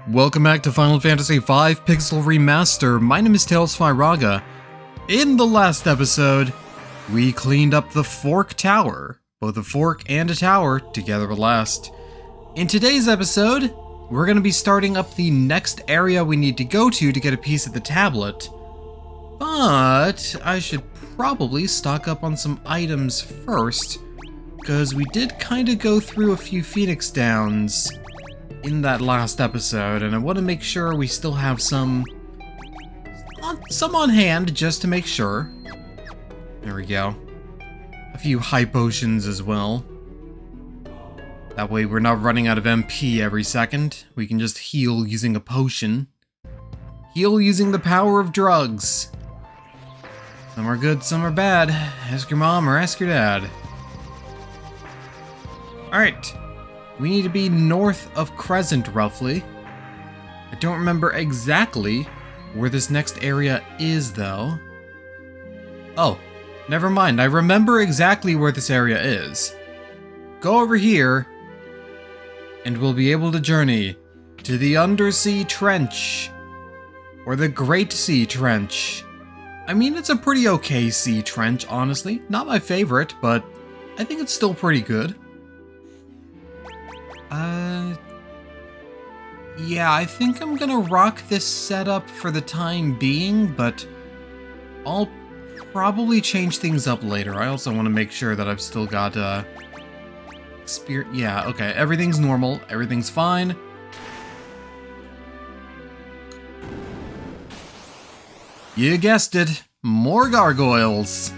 Welcome back to Final Fantasy V Pixel Remaster. My name is Tails Fyraga. In the last episode, we cleaned up the Fork Tower. Both a fork and a tower together at last. In today's episode, we're going to be starting up the next area we need to go to get a piece of the tablet. But I should probably stock up on some items first, because we did kind of go through a few Phoenix Downs in that last episode, and I want to make sure we still have some on hand just to make sure. There we go. A few high potions as well. That way we're not running out of MP every second. We can just heal using a potion. Heal using the power of drugs. Some are good, some are bad. Ask your mom or ask your dad. Alright. We need to be north of Crescent, roughly. I don't remember exactly where this next area is, though. Oh, never mind. I remember exactly where this area is. Go over here, and we'll be able to journey to the Undersea Trench, or the Great Sea Trench. I mean, it's a pretty okay sea trench, honestly. Not my favorite, but I think it's still pretty good. Yeah, I think I'm gonna rock this setup for the time being, but I'll probably change things up later. I also want to make sure that I've still got, yeah, okay, everything's normal, everything's fine. You guessed it, more gargoyles!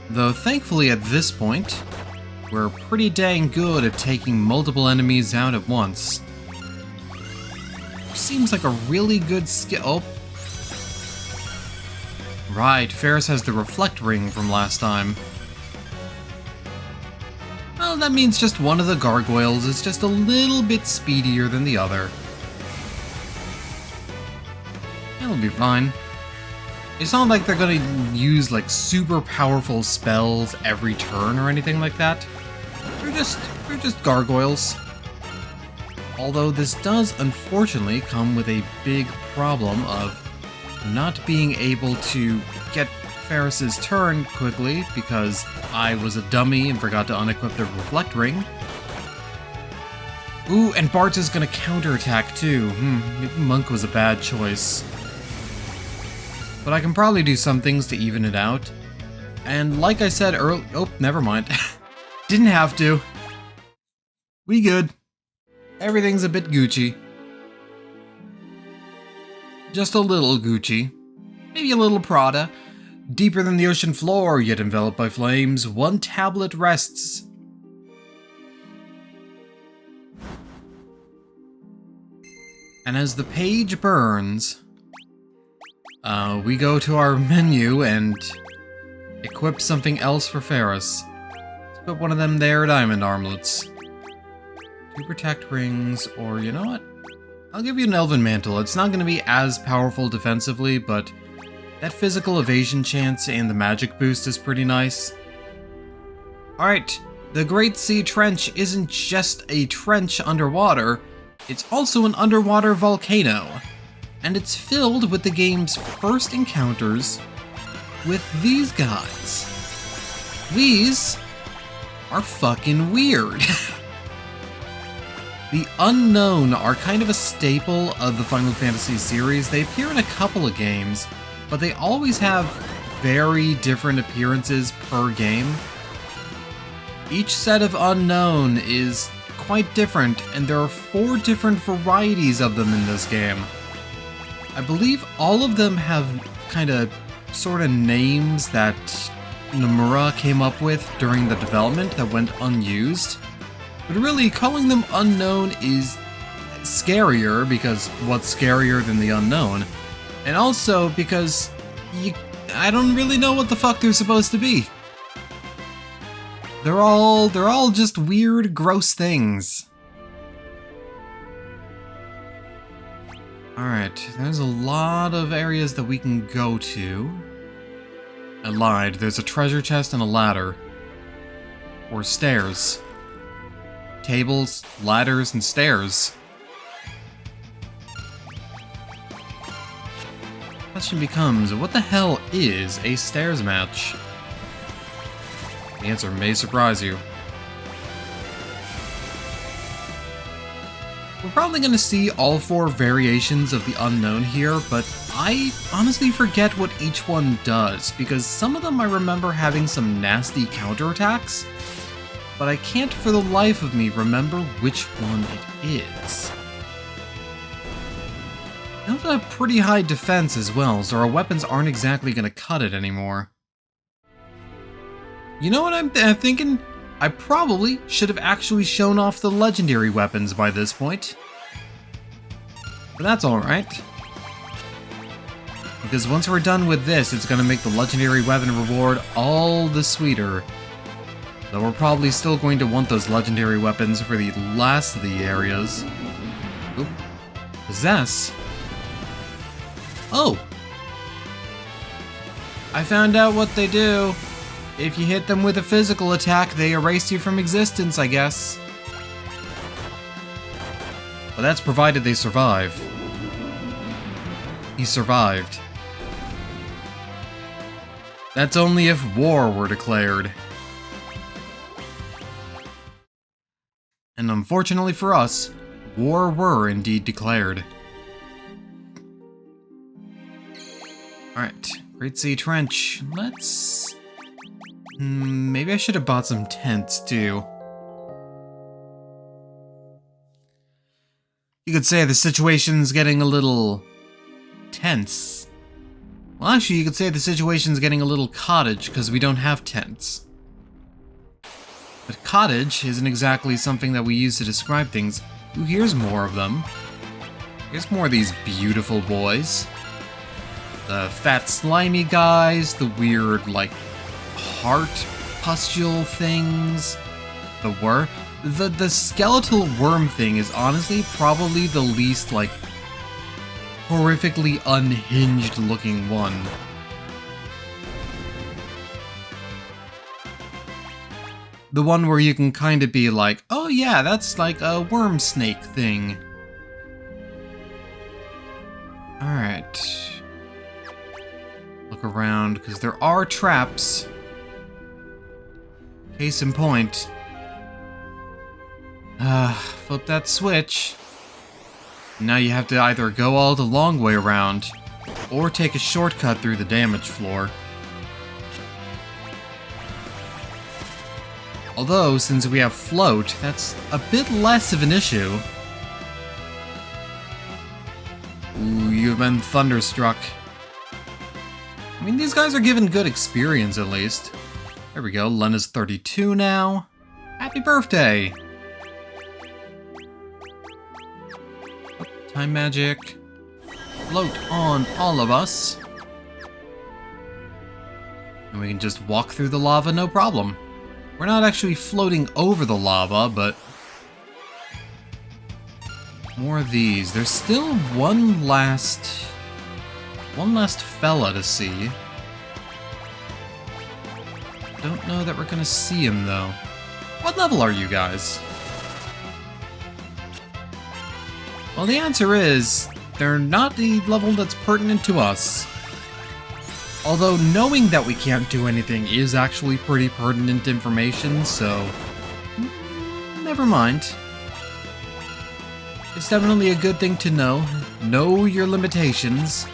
Though thankfully at this point, we're pretty dang good at taking multiple enemies out at once. Seems like a really good skill. Oh. Right, Ferris has the reflect ring from last time. Well, that means just one of the gargoyles is just a little bit speedier than the other. It'll be fine. It's not like they're gonna use like super powerful spells every turn or anything like that. They're just gargoyles. Although this does unfortunately come with a big problem of not being able to get Ferris's turn quickly because I was a dummy and forgot to unequip the reflect ring. Ooh, and Bart is gonna counterattack too. Maybe Monk was a bad choice. But I can probably do some things to even it out. And like I said earlier, oh, never mind. Didn't have to. We good. Everything's a bit Gucci. Just a little Gucci. Maybe a little Prada. Deeper than the ocean floor, yet enveloped by flames, one tablet rests. And as the page burns, we go to our menu and equip something else for Ferris. Let's put one of them there diamond armlets. 2 protect rings, or you know what? I'll give you an elven mantle. It's not going to be as powerful defensively, but that physical evasion chance and the magic boost is pretty nice. Alright, the Great Sea Trench isn't just a trench underwater, it's also an underwater volcano. And it's filled with the game's first encounters with these guys. These are fucking weird. The Unknown are kind of a staple of the Final Fantasy series. They appear in a couple of games, but they always have very different appearances per game. Each set of Unknown is quite different, and there are 4 different varieties of them in this game. I believe all of them have kind of sort of names that Nomura came up with during the development that went unused. But really, calling them Unknown is scarier, because what's scarier than the unknown? And also because I don't really know what the fuck they're supposed to be. They're all just weird, gross things. Alright, there's a lot of areas that we can go to. I lied, there's a treasure chest and a ladder. Or stairs. Tables, ladders, and stairs. Question becomes, what the hell is a stairs match? The answer may surprise you. We're probably going to see all 4 variations of the unknown here, but I honestly forget what each one does, because some of them I remember having some nasty counterattacks, but I can't for the life of me remember which one it is. They also have pretty high defense as well, so our weapons aren't exactly going to cut it anymore. You know what I'm thinking? I probably should have actually shown off the legendary weapons by this point. But that's alright. Because once we're done with this, it's going to make the legendary weapon reward all the sweeter. Though we're probably still going to want those legendary weapons for the last of the areas. Oop. Possess? Oh! I found out what they do. If you hit them with a physical attack, they erase you from existence, I guess. But that's provided they survive. He survived. That's only if war were declared. And unfortunately for us, war were indeed declared. Alright, Great Sea Trench. Let's... maybe I should have bought some tents, too. You could say the situation's getting a little... tense. Well, actually, you could say the situation's getting a little cottage, because we don't have tents. But cottage isn't exactly something that we use to describe things. Ooh, here's more of them. Here's more of these beautiful boys. The fat slimy guys, the weird, like, heart pustule things. The skeletal worm thing is honestly probably the least, like, horrifically unhinged looking one. The one where you can kind of be like, oh yeah, that's like a worm snake thing. Alright. Look around, because there are traps. Case in point. Flip that switch. Now you have to either go all the long way around, or take a shortcut through the damage floor. Although, since we have float, that's a bit less of an issue. Ooh, you've been thunderstruck. I mean, these guys are given good experience, at least. There we go, Lena's 32 now. Happy birthday! Oh, time magic. Float on all of us. And we can just walk through the lava, no problem. We're not actually floating over the lava, but... more of these. There's still one last fella to see. Don't know that we're gonna see him, though. What level are you guys? Well, the answer is, they're not the level that's pertinent to us. Although knowing that we can't do anything is actually pretty pertinent information, so... never mind. It's definitely a good thing to know. Know your limitations.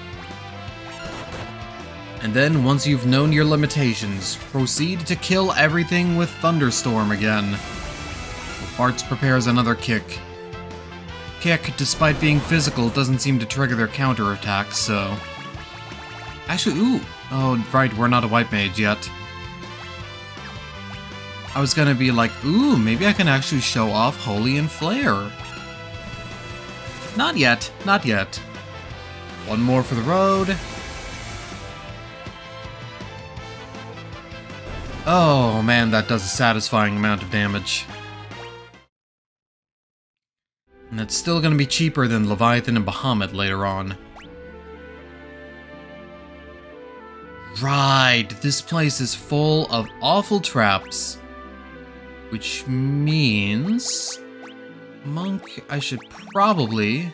And then, once you've known your limitations, proceed to kill everything with Thunderstorm again. Farts prepares another kick. Kick, despite being physical, doesn't seem to trigger their counterattack, so... actually, ooh! Oh, right, we're not a white mage yet. I was gonna be like, ooh, maybe I can actually show off Holy and Flare. Not yet, not yet. One more for the road. Oh man, that does a satisfying amount of damage. And that's still gonna be cheaper than Leviathan and Bahamut later on. Right, this place is full of awful traps. Which means... Monk, I should probably...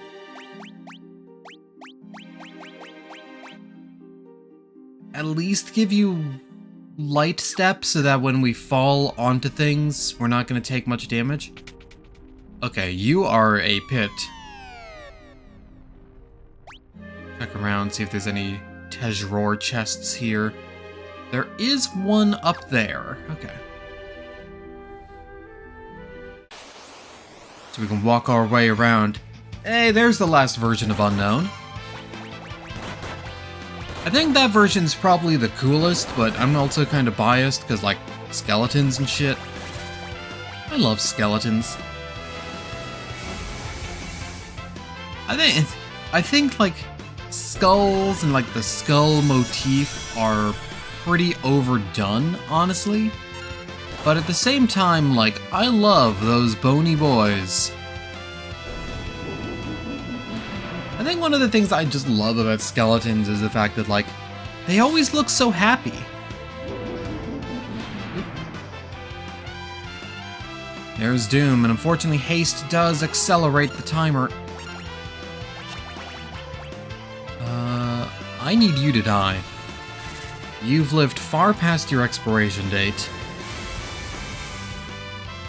at least give you light steps so that when we fall onto things, we're not going to take much damage. Okay, you are a pit. Check around, see if there's any Tejror chests here. There is one up there. Okay. So we can walk our way around. Hey, there's the last version of Unknown. I think that version's probably the coolest, but I'm also kind of biased because, like, skeletons and shit. I love skeletons. I think like skulls and like the skull motif are pretty overdone, honestly. But at the same time, like, I love those bony boys. I think one of the things I just love about skeletons is the fact that, like, they always look so happy. There's Doom, and unfortunately haste does accelerate the timer. I need you to die. You've lived far past your expiration date.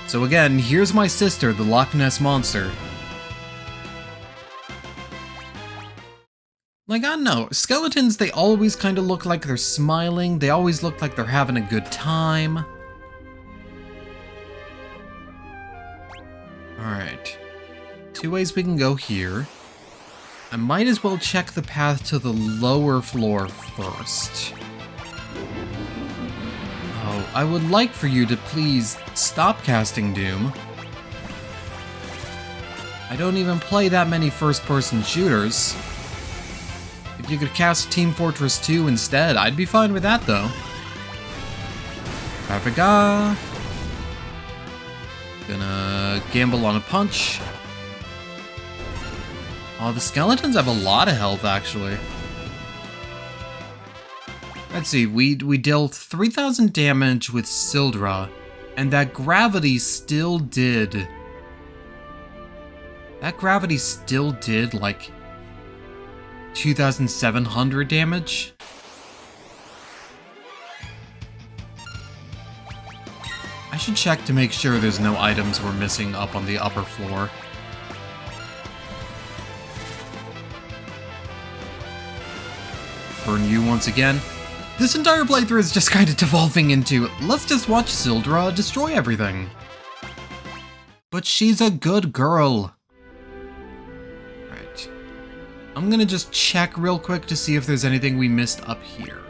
So again, here's my sister, the Loch Ness Monster. Like, I don't know, skeletons, they always kind of look like they're smiling, they always look like they're having a good time. Alright. 2 ways we can go here. I might as well check the path to the lower floor first. Oh, I would like for you to please stop casting Doom. I don't even play that many first-person shooters. If you could cast Team Fortress 2 instead, I'd be fine with that, though. Papaga. Gonna gamble on a punch. Oh, the skeletons have a lot of health, actually. Let's see, we dealt 3,000 damage with Sildra, and that gravity still did... like, 2,700 damage? I should check to make sure there's no items we're missing up on the upper floor. Burn you once again. This entire playthrough is just kind of devolving into, let's just watch Sildra destroy everything. But she's a good girl. Right. I'm gonna just check real quick to see if there's anything we missed up here.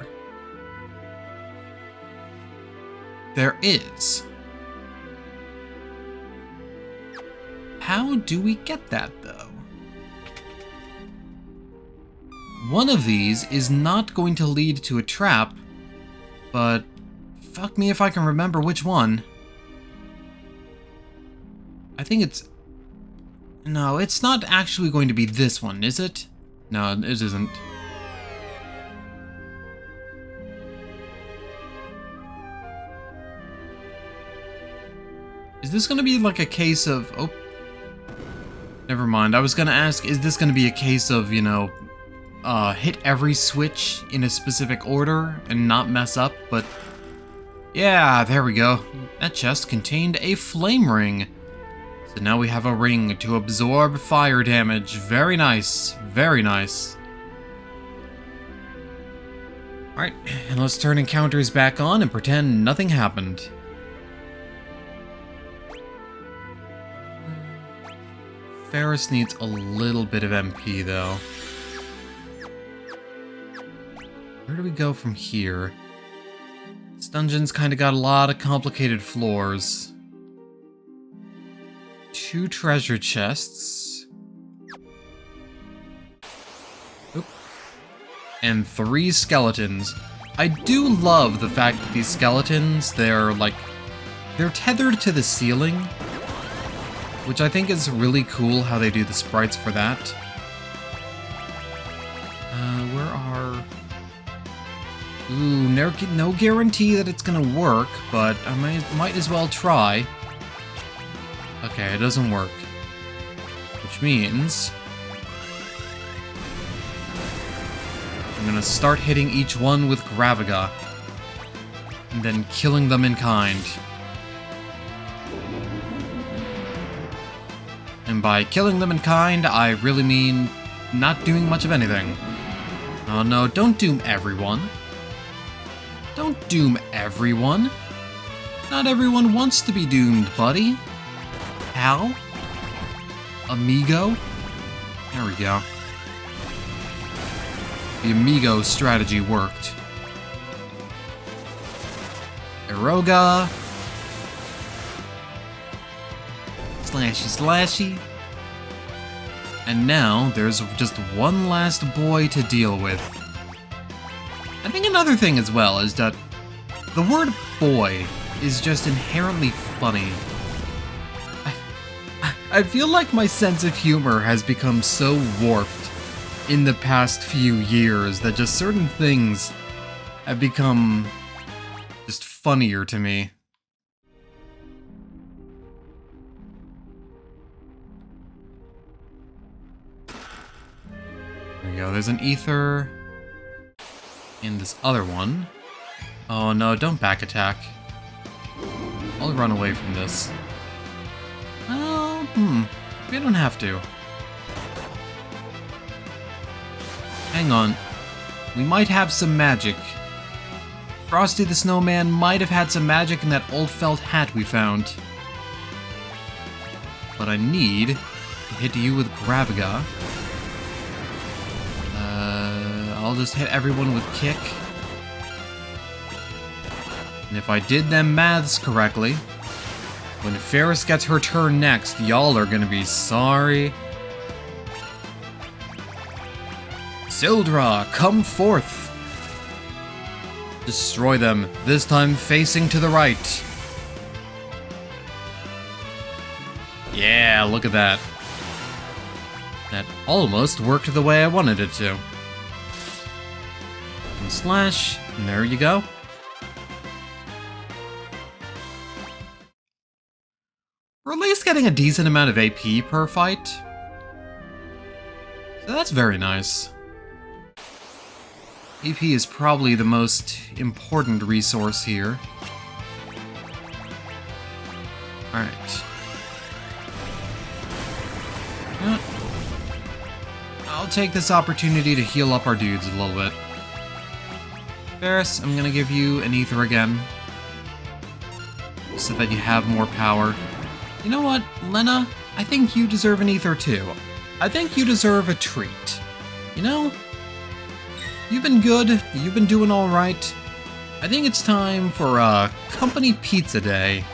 There is. How do we get that, though? One of these is not going to lead to a trap, but fuck me if I can remember which one. I think it's... No, it's not actually going to be this one, is it? No, it isn't. Is this gonna be like a case of... Oh. Never mind, I was gonna ask, is this gonna be a case of, you know... hit every switch in a specific order and not mess up, but yeah, there we go. That chest contained a flame ring. So now we have a ring to absorb fire damage. Very nice, very nice. Alright, and let's turn encounters back on and pretend nothing happened. Ferris needs a little bit of MP though. Where do we go from here? This dungeon's kind of got a lot of complicated floors. 2 treasure chests. Oop. And 3 skeletons. I do love the fact that these skeletons, they're tethered to the ceiling. Which I think is really cool how they do the sprites for that. Where are... Ooh, no guarantee that it's gonna work, but I might as well try. Okay, it doesn't work. Which means... I'm gonna start hitting each one with Graviga. And then killing them in kind. And by killing them in kind, I really mean not doing much of anything. Oh no, don't doom everyone. Don't doom everyone. Not everyone wants to be doomed, buddy. Pal? Amigo? There we go. The amigo strategy worked. Eroga. Slashy slashy. And now there's just one last boy to deal with. I think another thing as well is that the word boy is just inherently funny. I feel like my sense of humor has become so warped in the past few years that just certain things have become just funnier to me. There we go, there's an ether in this other one. Oh no, don't back attack. I'll run away from this. Oh, we don't have to. Hang on. We might have some magic. Frosty the Snowman might have had some magic in that old felt hat we found. But I need to hit you with Graviga. I'll just hit everyone with Kick. And if I did them maths correctly, when Ferris gets her turn next, y'all are gonna be sorry. Sildra, come forth! Destroy them, this time facing to the right. Yeah, look at that. That almost worked the way I wanted it to. And slash, and there you go. We're at least getting a decent amount of AP per fight. So that's very nice. AP is probably the most important resource here. Alright. I'll take this opportunity to heal up our dudes a little bit. Ferris, I'm gonna give you an ether again. So that you have more power. You know what, Lena? I think you deserve an ether too. I think you deserve a treat. You know? You've been good, you've been doing alright. I think it's time for a company pizza day.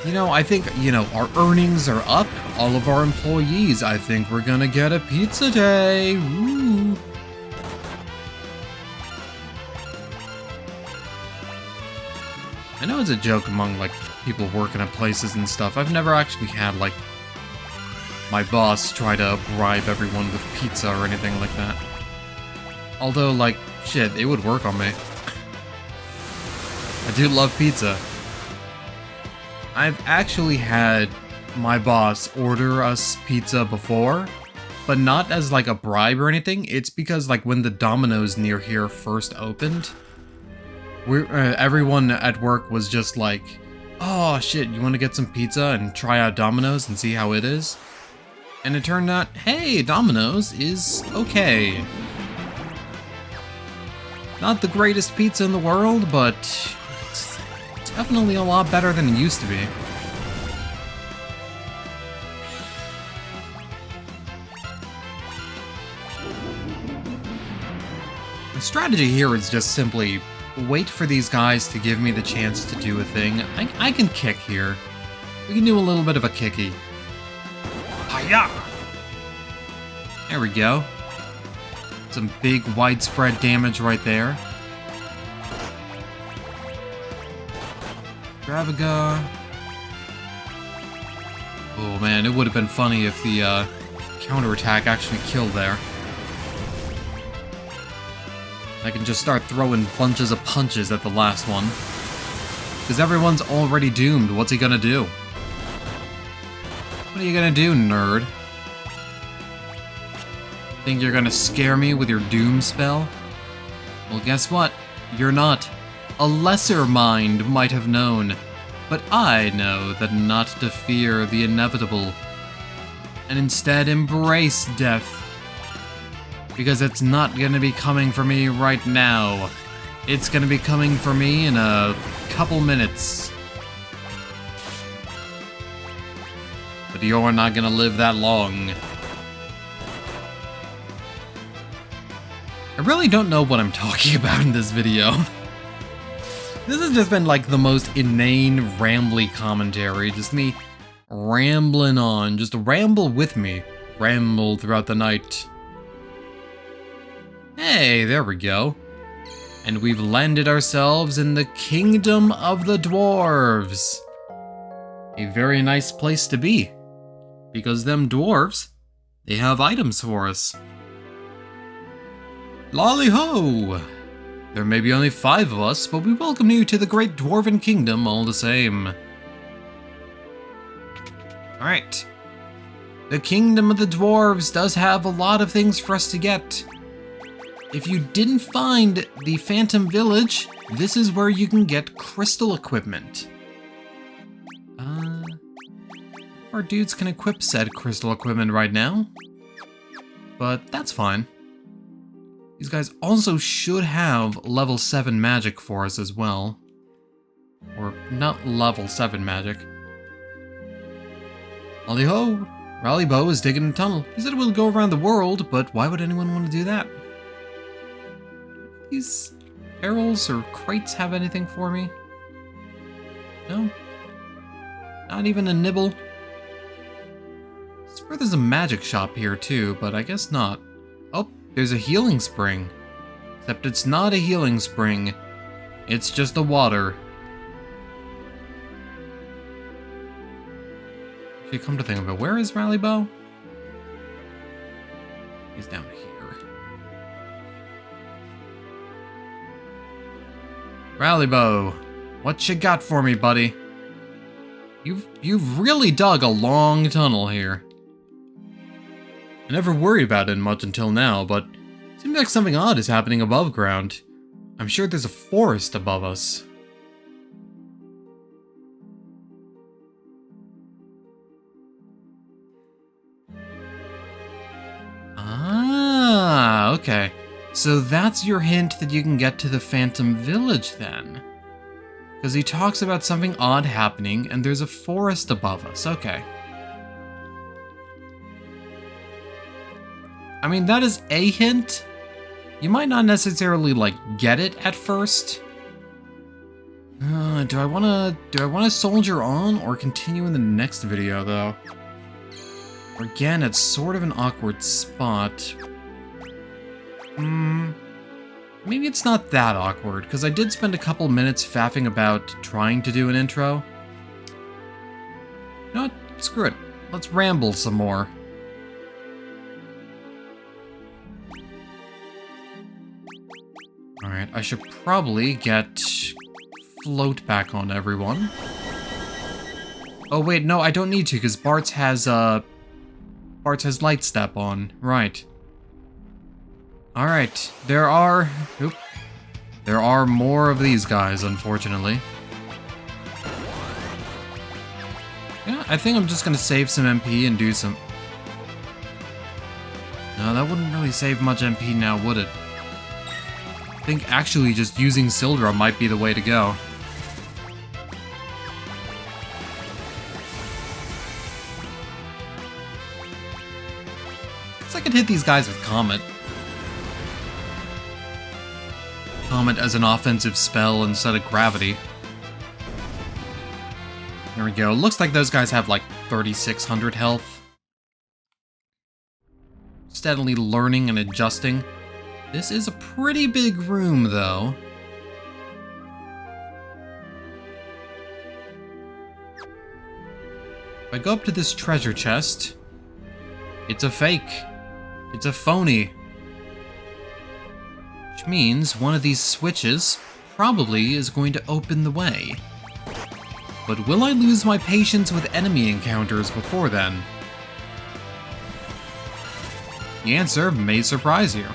You know, I think, our earnings are up. All of our employees, I think we're gonna get a pizza day. Woo. I know it's a joke among, people working at places and stuff. I've never actually had, my boss try to bribe everyone with pizza or anything like that. Although, shit, it would work on me. I do love pizza. I've actually had my boss order us pizza before, but not as, a bribe or anything. It's because, when the Domino's near here first opened, everyone at work was just like, oh shit, you want to get some pizza and try out Domino's and see how it is? And it turned out, hey, Domino's is okay. Not the greatest pizza in the world, but it's definitely a lot better than it used to be. The strategy here is just simply wait for these guys to give me the chance to do a thing. I can kick here. We can do a little bit of a kicky. Hiya! There we go. Some big widespread damage right there. Graviga. Oh man, it would have been funny if the counterattack actually killed there. I can just start throwing bunches of punches at the last one. Because everyone's already doomed. What's he gonna do? What are you gonna do, nerd? Think you're gonna scare me with your doom spell? Well, guess what? You're not. A lesser mind might have known, but I know that not to fear the inevitable, and instead embrace death. Because it's not gonna be coming for me right now. It's gonna be coming for me in a couple minutes. But you're not gonna live that long. I really don't know what I'm talking about in this video. This has just been like the most inane, rambly commentary. Just me rambling on. Just ramble with me. Ramble throughout the night. Hey, there we go. And we've landed ourselves in the Kingdom of the Dwarves. A very nice place to be. Because them dwarves, they have items for us. Lolly-ho! There may be only 5 of us, but we welcome you to the great Dwarven Kingdom all the same. Alright. The Kingdom of the Dwarves does have a lot of things for us to get. If you didn't find the Phantom Village, this is where you can get crystal equipment. Our dudes can equip said crystal equipment right now. But that's fine. These guys also should have level 7 magic for us as well. Or not level 7 magic. Lolly-ho! Rallybo is digging a tunnel. He said it will go around the world, but why would anyone want to do that? These barrels or crates have anything for me? No? Not even a nibble? I swear there's a magic shop here too, but I guess not. Oh, there's a healing spring. Except it's not a healing spring. It's just the water. If you come to think of it, where is Rallybo? He's down here. Rallybo, what you got for me, buddy? You've really dug a long tunnel here. I never worried about it much until now, but it seems like something odd is happening above ground. I'm sure there's a forest above us. Ah, okay. So that's your hint that you can get to the Phantom Village then. Because he talks about something odd happening and there's a forest above us. Okay. I mean, that is a hint. You might not necessarily, like, get it at first. Do I wanna soldier on or continue in the next video, though? Again, it's sort of an awkward spot. Maybe it's not that awkward, because I did spend a couple minutes faffing about trying to do an intro. You know what? Screw it. Let's ramble some more. Alright, I should probably get float back on everyone. Oh wait, no, I don't need to, because Bart's has light step on. Right. Alright, there are more of these guys, unfortunately. Yeah, I think I'm just gonna save some MP and do some... No, that wouldn't really save much MP now, would it? I think actually just using Sildra might be the way to go. Guess I could hit these guys with Comet. Comet as an offensive spell instead of Gravity. There we go. Looks like those guys have like 3,600 health. Steadily learning and adjusting. This is a pretty big room, though. If I go up to this treasure chest, it's a fake. It's a phony. Which means one of these switches probably is going to open the way. But will I lose my patience with enemy encounters before then? The answer may surprise you.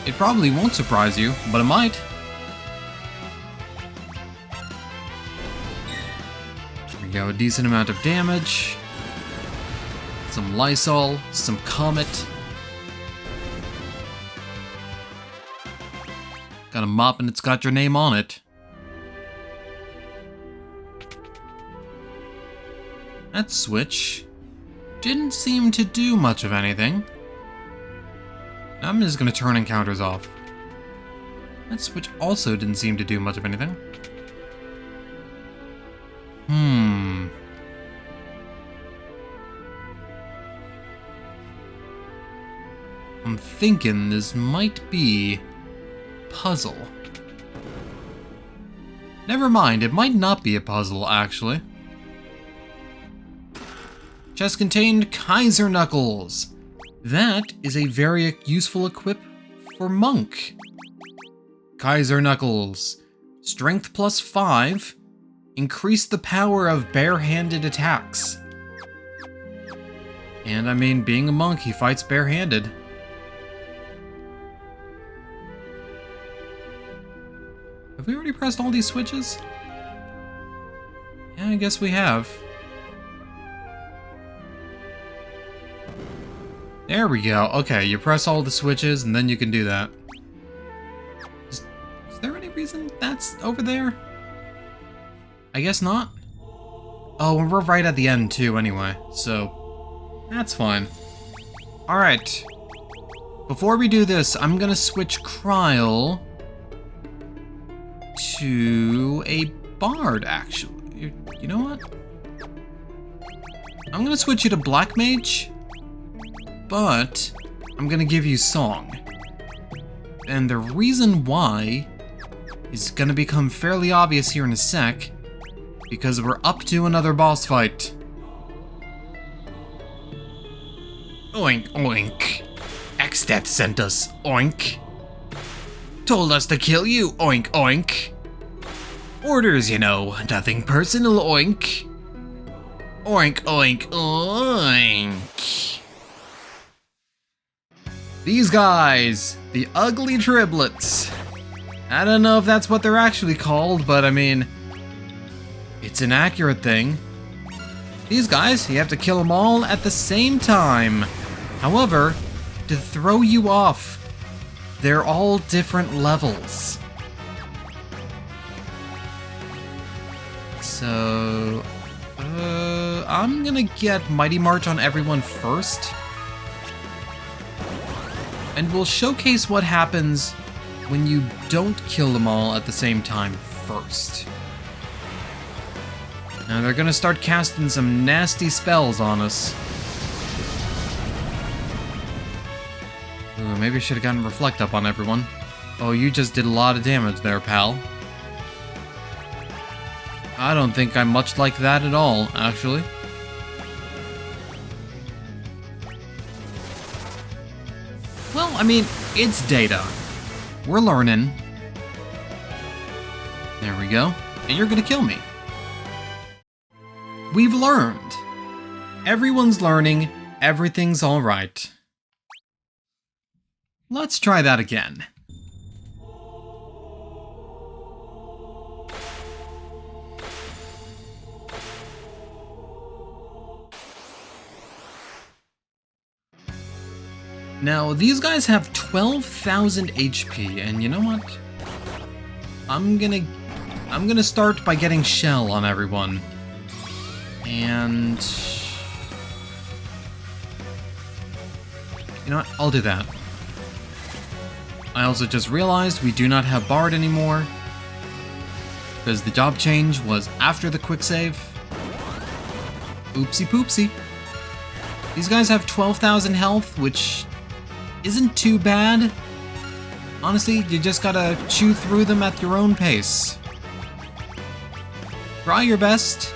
It probably won't surprise you, but it might. There we go, a decent amount of damage. Some Lysol, some Comet. Got a mop and it's got your name on it. That switch didn't seem to do much of anything. I'm just gonna turn encounters off. That switch also didn't seem to do much of anything. I'm thinking this might be puzzle. Never mind, it might not be a puzzle, actually. Chest contained Kaiser Knuckles. That is a very useful equip for Monk. Kaiser Knuckles. Strength +5. Increase the power of bare-handed attacks. And I mean, being a monk, he fights bare-handed. Have we already pressed all these switches? Yeah, I guess we have. There we go. Okay, you press all the switches and then you can do that. Is there any reason that's over there? I guess not. Oh, and we're right at the end too anyway, so that's fine. Alright. Before we do this, I'm gonna switch Kryl to a bard, actually. You know what? I'm gonna switch you to Black Mage, but I'm gonna give you Song. And the reason why is gonna become fairly obvious here in a sec, because we're up to another boss fight. Oink, oink. X-Death sent us, oink. Told us to kill you, oink, oink. Orders, you know, nothing personal, oink. Oink, oink, oink. These guys, the ugly triplets. I don't know if that's what they're actually called, but I mean, it's an accurate thing. These guys, you have to kill them all at the same time. However, to throw you off, they're all different levels. So, I'm gonna get Mighty March on everyone first. And we'll showcase what happens when you don't kill them all at the same time first. Now they're gonna start casting some nasty spells on us. Ooh, maybe I should have gotten Reflect up on everyone. Oh, you just did a lot of damage there, pal. I don't think I'm much like that at all, actually. Well, I mean, it's data. We're learning. There we go. And you're gonna kill me. We've learned. Everyone's learning. Everything's alright. Let's try that again. Now, these guys have 12,000 HP, and you know what? I'm gonna start by getting Shell on everyone. And you know what? I'll do that. I also just realized we do not have Bard anymore, because the job change was after the quick save. Oopsie poopsie. These guys have 12,000 health, which isn't too bad. Honestly, you just gotta chew through them at your own pace. Try your best.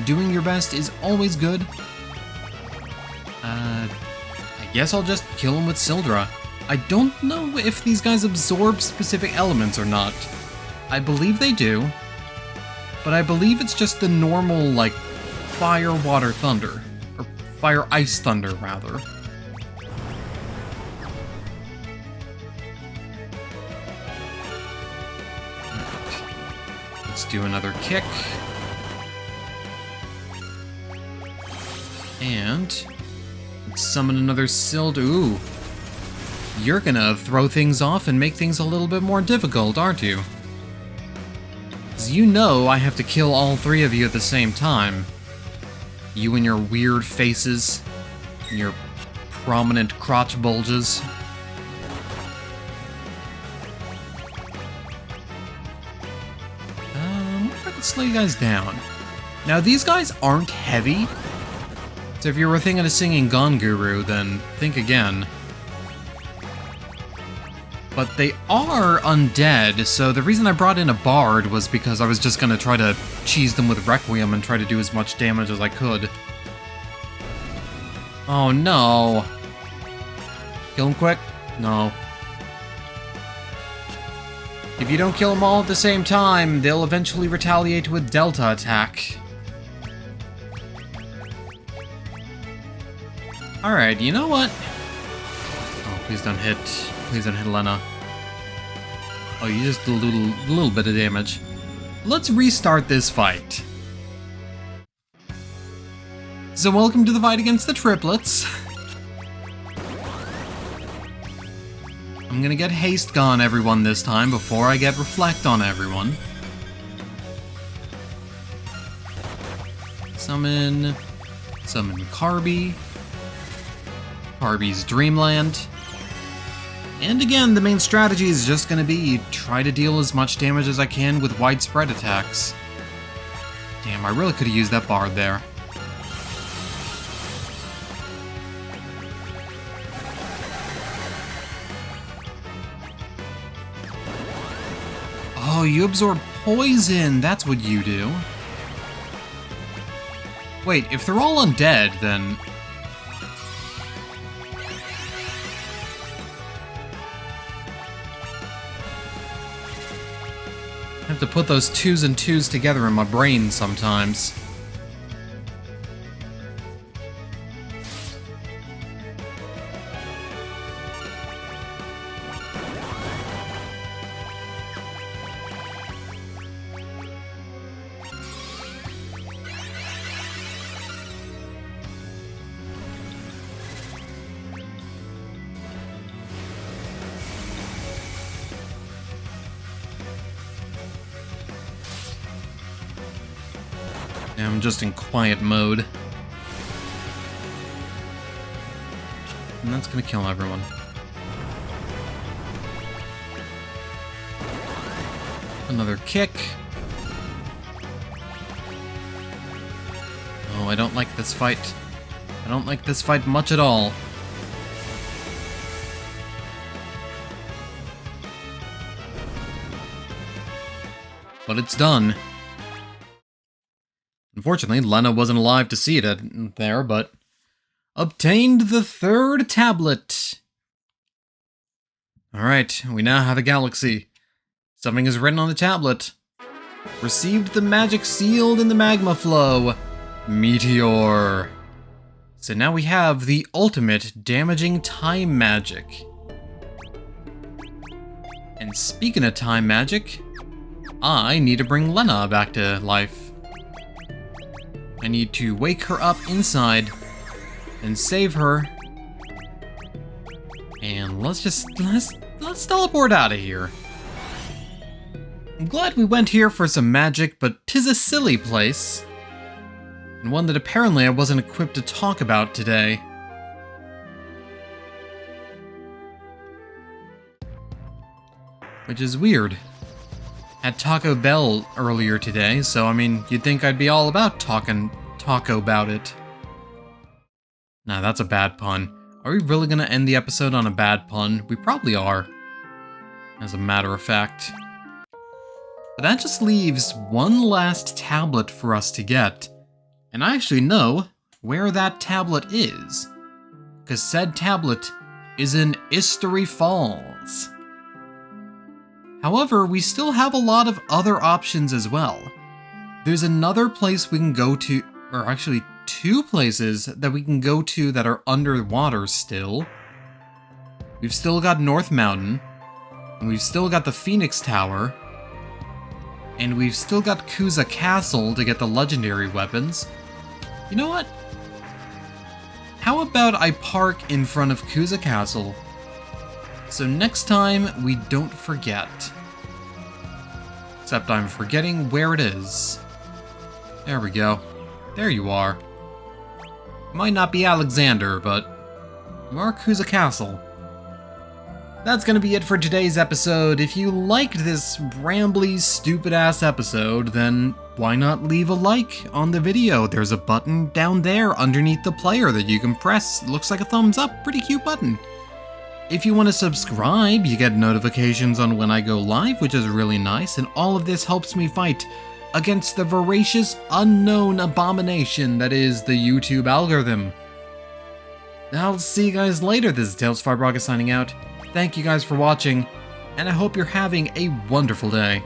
Doing your best is always good. I guess I'll just kill them with Sildra. I don't know if these guys absorb specific elements or not. I believe they do, but I believe it's just the normal, like, fire, water, thunder. Or fire, ice, thunder, rather. Let's do another kick. And let's summon another Sild. Ooh. You're gonna throw things off and make things a little bit more difficult, aren't you? Because you know I have to kill all three of you at the same time. You and your weird faces, and your prominent crotch bulges. I can slow you guys down. Now, these guys aren't heavy, so if you were thinking of singing Gon Guru, then think again. But they are undead, so the reason I brought in a bard was because I was just gonna try to cheese them with Requiem and try to do as much damage as I could. Oh no. Kill him quick? No. If you don't kill them all at the same time, they'll eventually retaliate with Delta attack. Alright, you know what? Oh, please don't hit. Please don't hit Lena. Oh, you just did a little bit of damage. Let's restart this fight. So welcome to the fight against the triplets. I'm gonna get haste gone everyone this time before I get reflect on everyone. Summon Carby. Carby's Dreamland. And again, the main strategy is just gonna be try to deal as much damage as I can with widespread attacks. Damn, I really could have used that bard there. Oh, you absorb poison, that's what you do. Wait, if they're all undead, then... I have to put those 2s and 2s together in my brain sometimes. Yeah, I'm just in quiet mode. And that's gonna kill everyone. Another kick. Oh, I don't like this fight. I don't like this fight much at all. But it's done. Unfortunately, Lena wasn't alive to see it there, but... Obtained the 3rd tablet! Alright, we now have a galaxy. Something is written on the tablet. Received the magic sealed in the magma flow. Meteor. So now we have the ultimate damaging time magic. And speaking of time magic, I need to bring Lena back to life. I need to wake her up inside and save her. And let's teleport out of here. I'm glad we went here for some magic, but 'tis a silly place. And one that apparently I wasn't equipped to talk about today. Which is weird. Had Taco Bell earlier today, so I mean, you'd think I'd be all about taco about it. Nah, that's a bad pun. Are we really gonna end the episode on a bad pun? We probably are, as a matter of fact. But that just leaves one last tablet for us to get, and I actually know where that tablet is, because said tablet is in Istory Falls. However, we still have a lot of other options as well. There's another place we can go to, or actually 2 places that we can go to that are underwater still. We've still got North Mountain, and we've still got the Phoenix Tower. And we've still got Kuza Castle to get the legendary weapons. You know what? How about I park in front of Kuza Castle? So next time, we don't forget. Except I'm forgetting where it is. There we go. There you are. Might not be Alexander, but you are Kuza Castle. That's gonna be it for today's episode. If you liked this rambly, stupid-ass episode, then why not leave a like on the video? There's a button down there underneath the player that you can press. It looks like a thumbs up. Pretty cute button. If you want to subscribe, you get notifications on when I go live, which is really nice, and all of this helps me fight against the voracious, unknown abomination that is the YouTube algorithm. I'll see you guys later. This is Tales Firebraga signing out. Thank you guys for watching, and I hope you're having a wonderful day.